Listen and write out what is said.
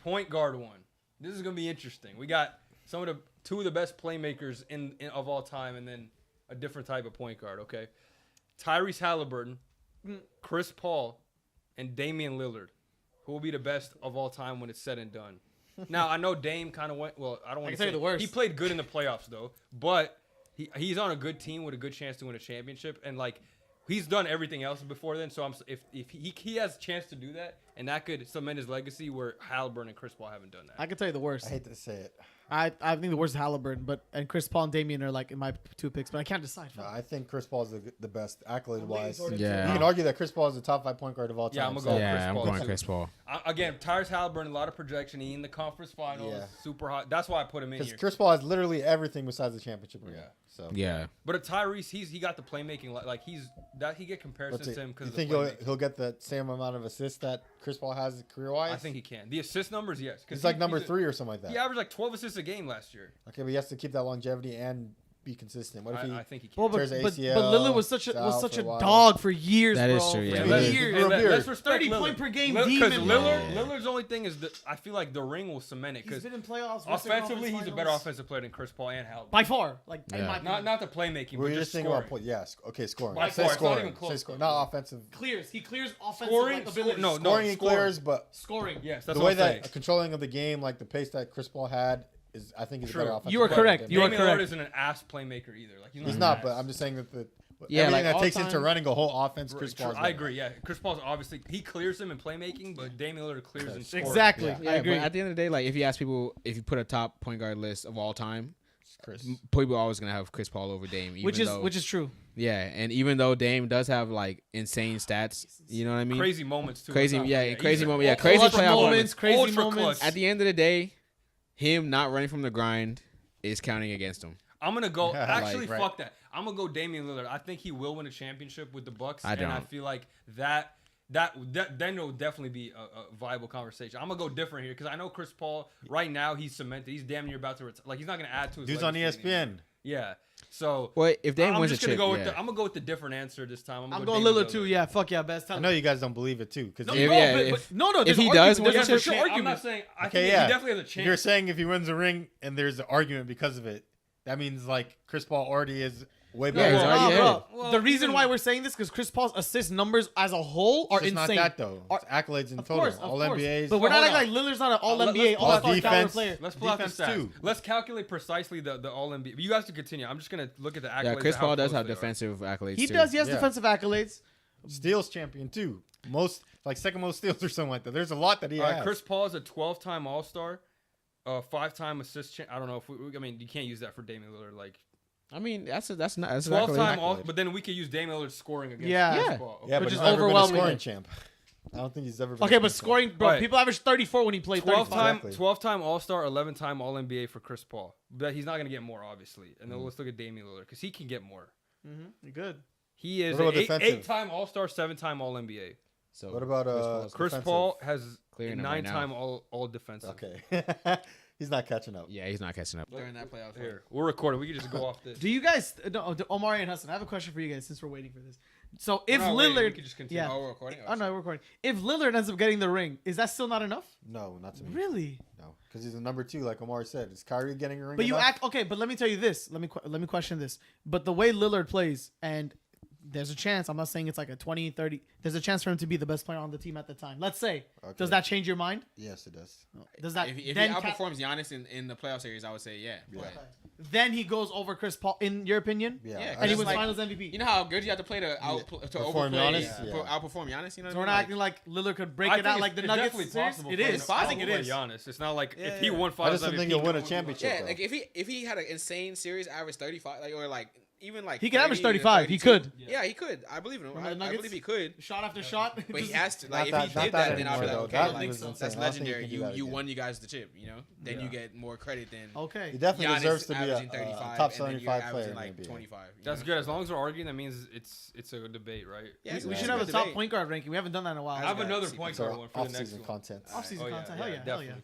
point guard one. This is gonna be interesting. We got two of the best playmakers of all time, and then a different type of point guard. Okay, Tyrese Halliburton, Chris Paul, and Damian Lillard. Who will be the best of all time when it's said and done? Now I know Dame kind of went. Well, I don't want to say the worst. He played good in the playoffs though, but he's on a good team with a good chance to win a championship, and like he's done everything else before then. So if he has a chance to do that, and that could cement his legacy, where Halliburton and Chris Paul haven't done that. I can tell you the worst. I hate to say it. I think the worst is Halliburton, and Chris Paul and Damian are like in my 2 picks, but I can't decide. No, I think Chris Paul is the best accolade-wise. Yeah. You can argue that Chris Paul is the top 5 point guard of all time. Yeah, I'm gonna go. Yeah, Chris I'm Paul. going Chris Paul. Again, Tyrese Halliburton, a lot of projection. He in the conference finals, super hot. That's why I put him in Because here. Chris Paul has literally everything besides the championship ring. Yeah. So Yeah. But a Tyrese, he got the playmaking. Like he get comparisons to him because you think he'll get the same amount of assists that Chris Paul has career-wise? I think he can. The assist numbers, yes. He's like number 3 or something like that. He averaged like 12 assists a game last year. Okay, but he has to keep that longevity and be consistent. What if he? I think he can. Well, tears but ACL, Lillard was such a for a while. dog for years, That bro. is true, yeah. For Lillard- years. Let's respect 30 Lillard. point per game Because demon. Lillard's only thing is that I feel like the ring will cement it He's because been in playoffs. offensively he's a better offensive player than Chris Paul and Halliburton. by far. Like in Yeah. my opinion. Not the playmaking, We're but just just thinking scoring. about okay, scoring. By Say far, it's not scoring. even close. Say scoring. Not offensive. He clears offensive Scoring, like, ability. no, Scoring he scoring. clears, but Scoring. Yes, that's the what way I'm that saying. controlling of the game, like the pace that Chris Paul had, is I think he's a better offensive. You are player correct. than You are Damian Lillard correct. isn't an ass playmaker either. Like He's not, but I'm just saying that Yeah, everything like that all takes time- into running a whole offense, Chris Paul. I agree. Yeah, Chris Paul's obviously he clears him in playmaking, but Damian Lillard clears in scoring. Exactly. Yeah. Yeah, I agree. but at the end of the day, like if you ask people if you put a top point guard list of all time, Chris. people are always gonna have Chris Paul over Dame. Which is true. Yeah, and even though Dame does have like insane stats, you know what I mean? Crazy moments too. Crazy, Let's not yeah, forget. crazy He's moment, yeah, an crazy ultra playoff moments, crazy ultra moments. clutch. At the end of the day, him not running from the grind is counting against him. I'm gonna go. Actually, right. fuck that. I'm gonna go Damian Lillard. I think he will win a championship with the Bucks, I and I don't. feel like that then will definitely be a viable conversation. I'm gonna go different here because I know Chris Paul right now he's cemented. He's damn near about to retire. Like he's not gonna add to his. Dude's on legacy ESPN. anymore. Yeah. So Well, if Dame I'm wins a just gonna chip, go with yeah. I'm gonna go with the different answer this time. I'm go going Damian Lillard too. Lillard. Yeah, fuck yeah, best. I know you guys don't believe it too, because No, If- no, yeah, but, if- no, if there's he an does argument. win a There's chip- a I'm argument. not saying. I Okay, think yeah. he definitely has a chance. you're saying if he wins the ring and there's an argument because of it, that means like Chris Paul already is way Yeah, better. he's already ahead. Well, the reason even- why we're saying this because Chris Paul's assist numbers as a whole are It's just insane. not that though. It's accolades in Of total. course, All of course. NBAs. But we're not Hold acting like Lillard's not an All NBA, let's- All Star defense. caliber player. Let's pull out the Defense, stats. too. Let's calculate precisely the All NBA. You guys can continue. I'm just gonna look at the accolades. Yeah, Chris and how Paul does close have they are. defensive accolades. He too. does. He has Yeah. defensive accolades. Steals champion too. Most like second most steals or something like that. There's a lot that he All has. right, Chris Paul is a 12-time All-Star, 5-time assist. I don't know if I mean you can't use that for Damian Lillard. Like I mean, that's an 12-time accolade. All, but then we could use Damian Lillard scoring against Yeah. Chris Yeah. Paul. yeah, which but is he's never been a overwhelming. scoring champ. I don't think he's ever been. Okay, a but scoring scoring, bro. Right. People average 34 when he played 35. 12-time, Exactly. 12-time All-Star, 11-time All-NBA for Chris Paul. But he's not gonna get more, obviously. And then let's look at Damian Lillard because he can get more. Mm-hmm. Good. He is What an about defensive? 8-time All-Star, 7-time All-NBA. So What about Paul's Chris defensive? Paul has Clearing him right now. 9-time All Defensive. Okay, he's not catching up. Yeah, he's not catching up. During that playoff. Here, we're recording. We can just go off this. Do you guys, Omari and Hassan, I have a question for you guys since we're waiting for this. So if We're not waiting, we Lillard, can just continue. yeah, Oh, we're recording? oh no, we're recording. If Lillard ends up getting the ring, is that still not enough? No, not to me. Really? No, because he's a number 2, like Omar said. Is Kyrie getting a ring? But you enough? act okay. But let me tell you this. Let me question this. But the way Lillard plays, and there's a chance. I'm not saying it's like a 20, 30. There's a chance for him to be the best player on the team at the time. Let's say. Okay. Does that change your mind? Yes, it does. Does that If he then outperforms Giannis in the playoff series, I would say yeah. But then he goes over Chris Paul in your opinion? Yeah, Yeah, And he It's wins like- Finals MVP. you know how good you have to play to Perform overplay, Giannis? Yeah. outperform Giannis. You know So what we're I not mean? acting like Lillard could break I it think out like the it's Nuggets. definitely series? possible. It for him is. to I think it outplay is. Giannis. It's not like Yeah, if he yeah. won I Finals just MVP. think he'll win a he championship. Yeah, though. like if he had an insane series, average 35, like or like even like He could average 30 to 35. He 32. could. Yeah, he could. I believe in him. Remember the I Nuggets? believe he could. Shot after shot. But he has to. Not Like that- if he not did that that, then I'd be like, anymore, though. okay, That like was insane. that's I don't think he legendary. can do You that again. won you guys the chip. You know, then you Yeah. get more credit than Okay. He definitely Giannis deserves to be averaging a 35 top and then you're 75 player averaging in the like NBA. 25. you That's know? good. As long as we're arguing, that means it's a debate, right? Yeah, We it's should a have a good top debate. point guard ranking. We haven't done that in a while. I have That's another good. point So guard one for the next off-season one. content. Off-season Oh, yeah, content. yeah, Hell yeah. Hell yeah. definitely.